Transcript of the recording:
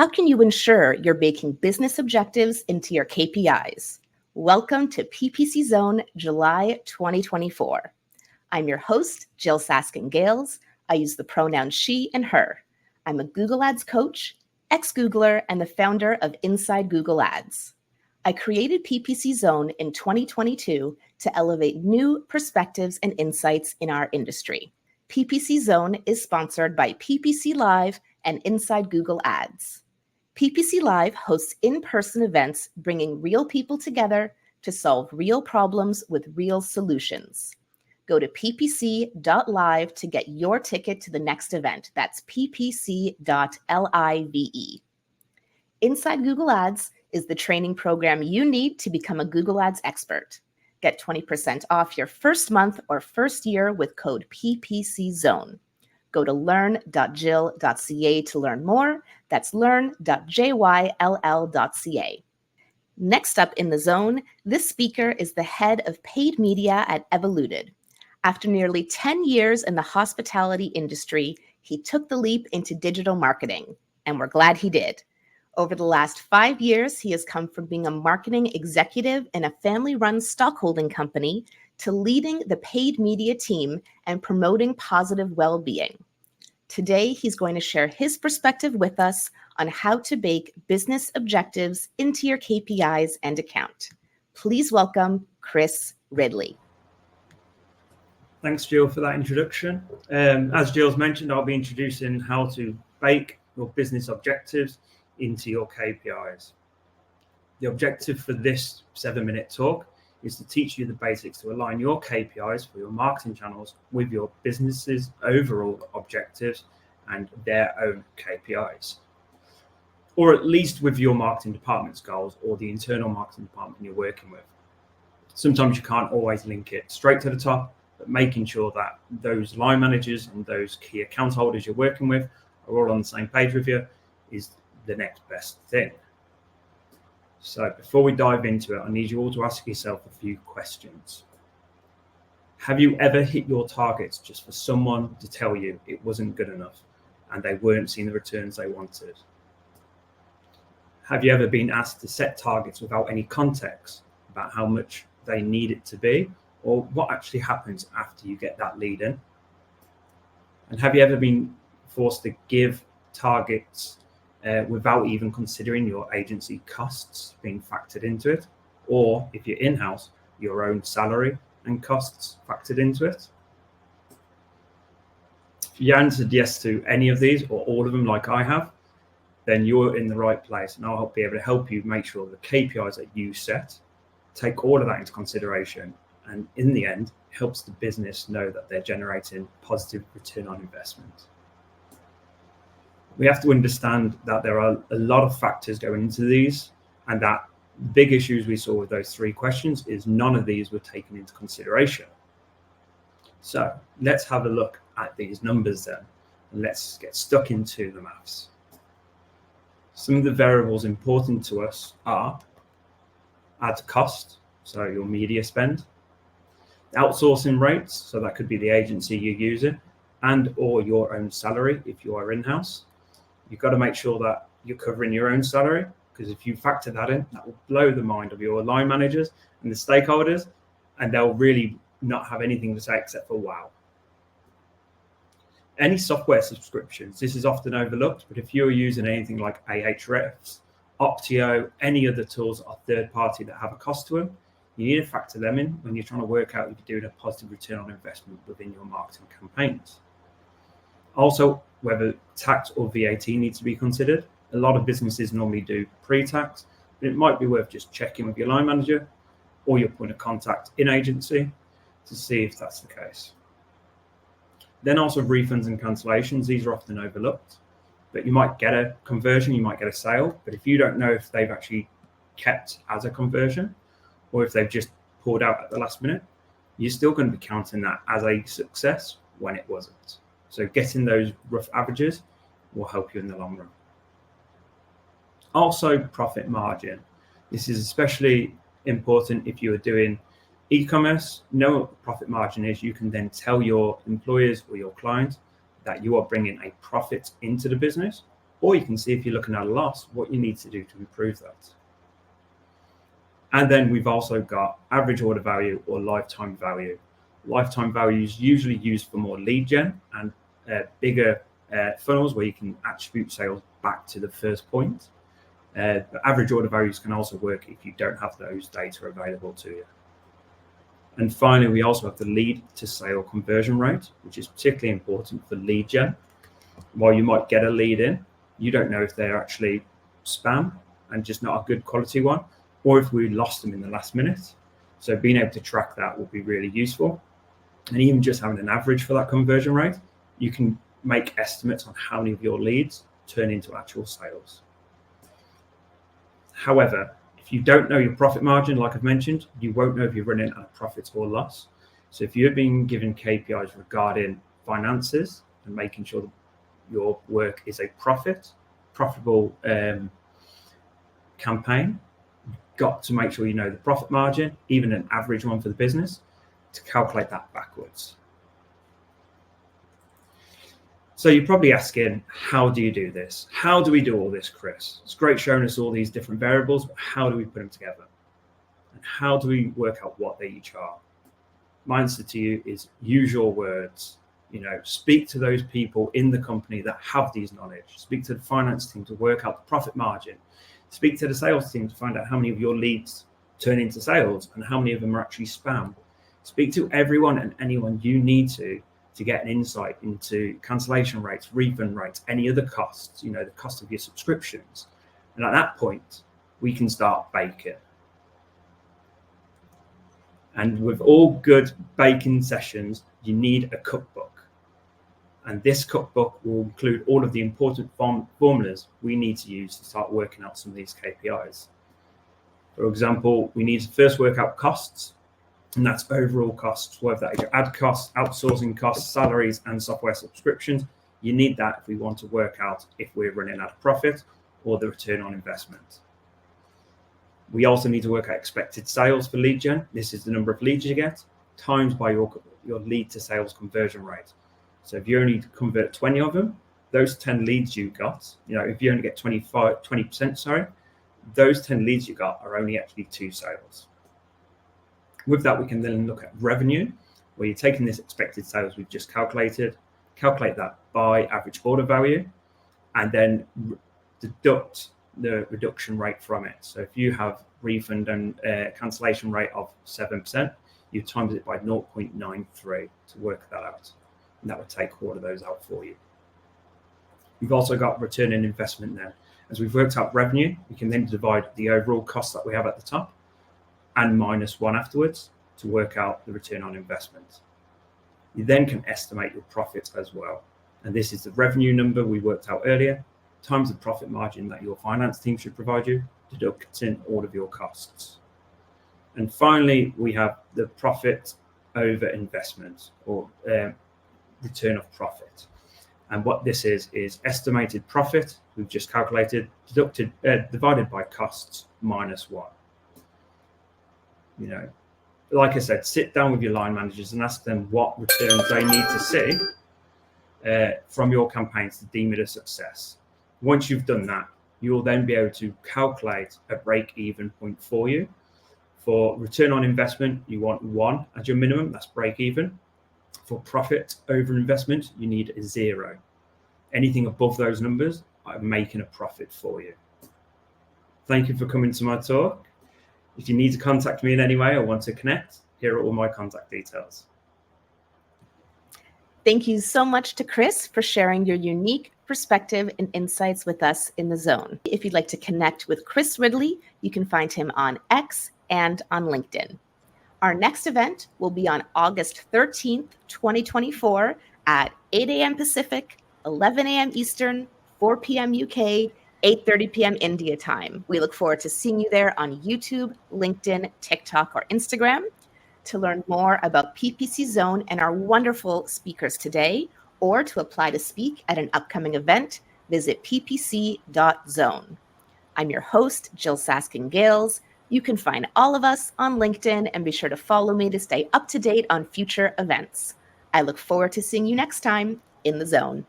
How can you ensure you're baking business objectives into your KPIs? Welcome to PPC Zone July 2024. I'm your host, Jill Saskin-Gales. I use the pronouns she and her. I'm a Google Ads coach, ex-Googler, and the founder of Inside Google Ads. I created PPC Zone in 2022 to elevate new perspectives and insights in our industry. PPC Zone is sponsored by PPC Live and Inside Google Ads. PPC Live hosts in-person events bringing real people together to solve real problems with real solutions. Go to ppc.live to get your ticket to the next event. That's ppc.live. Inside Google Ads is the training program you need to become a Google Ads expert. Get 20% off your first month or first year with code PPCZone. Go to learn.jill.ca to learn more. That's learn.jyll.ca. Next up in the zone, this speaker is the head of paid media at Evoluted. After nearly 10 years in the hospitality industry, he took the leap into digital marketing, and we're glad he did. Over the last 5 years, he has come from being a marketing executive in a family-run stockholding company to leading the paid media team and promoting positive well-being. Today, he's going to share his perspective with us on how to bake business objectives into your KPIs and account. Please welcome Chris Ridley. Thanks, Jill, for that introduction. As Jill's mentioned, I'll be introducing how to bake your business objectives into your KPIs. The objective for this 7-minute talk is to teach you the basics to align your KPIs for your marketing channels with your business's overall objectives and their own KPIs, or at least with your marketing department's goals or the internal marketing department you're working with. Sometimes you can't always link it straight to the top, but making sure that those line managers and those key account holders you're working with are all on the same page with you is the next best thing. So before we dive into it, I need you all to ask yourself a few questions. Have you ever hit your targets just for someone to tell you it wasn't good enough and they weren't seeing the returns they wanted? Have you ever been asked to set targets without any context about how much they need it to be or what actually happens after you get that lead in? And have you ever been forced to give targets without even considering your agency costs being factored into it, or if you're in-house, your own salary and costs factored into it? If you answered yes to any of these or all of them like I have, then you're in the right place, and I'll be able to help you make sure the KPIs that you set take all of that into consideration, and in the end helps the business know that they're generating positive return on investment. We have to understand that there are a lot of factors going into these, and that big issues we saw with those 3 questions is none of these were taken into consideration. So let's have a look at these numbers then, and let's get stuck into the maths. Some of the variables important to us are ad cost, so your media spend, outsourcing rates, so that could be the agency you're using, and or your own salary if you are in-house. You've got to make sure that you're covering your own salary, because if you factor that in, that will blow the mind of your line managers and the stakeholders, and they'll really not have anything to say except for wow. Any software subscriptions, this is often overlooked, but if you're using anything like Ahrefs, Optio, any other tools that are third party that have a cost to them, you need to factor them in when you're trying to work out if you're doing a positive return on investment within your marketing campaigns. Also, whether tax or VAT needs to be considered. A lot of businesses normally do pre-tax, but it might be worth just checking with your line manager or your point of contact in agency to see if that's the case. Then also refunds and cancellations. These are often overlooked, but you might get a conversion, you might get a sale, but if you don't know if they've actually kept as a conversion or if they've just pulled out at the last minute, you're still going to be counting that as a success when it wasn't. So getting those rough averages will help you in the long run. Also, profit margin. This is especially important if you are doing e-commerce. Know what the profit margin is. You can then tell your employers or your clients that you are bringing a profit into the business or you can see if you're looking at a loss, what you need to do to improve that. And then we've also got average order value or lifetime value. Lifetime value is usually used for more lead gen and bigger funnels where you can attribute sales back to the first point. But average order values can also work if you don't have those data available to you. And finally, we also have the lead to sale conversion rate, which is particularly important for lead gen. While you might get a lead in, you don't know if they're actually spam and just not a good quality one, or if we lost them in the last minute. So being able to track that will be really useful. And even just having an average for that conversion rate, you can make estimates on how many of your leads turn into actual sales. However, if you don't know your profit margin, like I've mentioned, you won't know if you're running at a profit or loss. So if you're being given KPIs regarding finances and making sure that your work is a profitable campaign, you've got to make sure you know the profit margin, even an average one for the business, to calculate that backwards. So you're probably asking, how do you do this? How do we do all this, Chris? It's great showing us all these different variables, but how do we put them together? And how do we work out what they each are? My answer to you is use your words. Speak to those people in the company that have these knowledge. Speak to the finance team to work out the profit margin. Speak to the sales team to find out how many of your leads turn into sales and how many of them are actually spam. Speak to everyone and anyone you need to get an insight into cancellation rates, refund rates, any other costs, the cost of your subscriptions. And at that point, we can start baking. And with all good baking sessions, you need a cookbook. And this cookbook will include all of the important formulas we need to use to start working out some of these KPIs. For example, we need to first work out costs, and that's overall costs, whether that is your ad costs, outsourcing costs, salaries, and software subscriptions. You need that if we want to work out if we're running at a profit or the return on investment. We also need to work out expected sales for lead gen. This is the number of leads you get times by your lead to sales conversion rate. So if you only convert 20 of them, those 10 leads you got, if you only get 20%, those 10 leads you got are only actually 2 sales. With that, we can then look at revenue, where you're taking this expected sales we've just calculate that by average order value, and then deduct the reduction rate from it. So if you have refund and cancellation rate of 7%, you times it by 0.93 to work that out. And that would take all of those out for you. We've also got return on investment then. As we've worked out revenue, we can then divide the overall cost that we have at the top and -1 afterwards to work out the return on investment. You then can estimate your profits as well. And this is the revenue number we worked out earlier, times the profit margin that your finance team should provide you, deducting all of your costs. And finally, we have the profit over investment, or return of profit. And what this is estimated profit, we've just calculated, divided by costs -1. Like I said, sit down with your line managers and ask them what returns they need to see from your campaigns to deem it a success. Once you've done that, you'll then be able to calculate a break-even point for you. For return on investment, you want 1 as your minimum, that's break-even. For profit over investment, you need a 0. Anything above those numbers, I'm making a profit for you. Thank you for coming to my talk. If you need to contact me in any way or want to connect, here are all my contact details. Thank you so much to Chris for sharing your unique perspective and insights with us in the Zone. If you'd like to connect with Chris Ridley, you can find him on X and on LinkedIn. Our next event will be on August 13th, 2024 at 8 a.m. Pacific, 11 a.m. Eastern, 4 p.m. UK, 8:30 p.m. India time. We look forward to seeing you there on YouTube, LinkedIn, TikTok, or Instagram. To learn more about PPC Zone and our wonderful speakers today, or to apply to speak at an upcoming event, visit ppc.zone. I'm your host, Jill Saskin-Gales. You can find all of us on LinkedIn and be sure to follow me to stay up to date on future events. I look forward to seeing you next time in the Zone.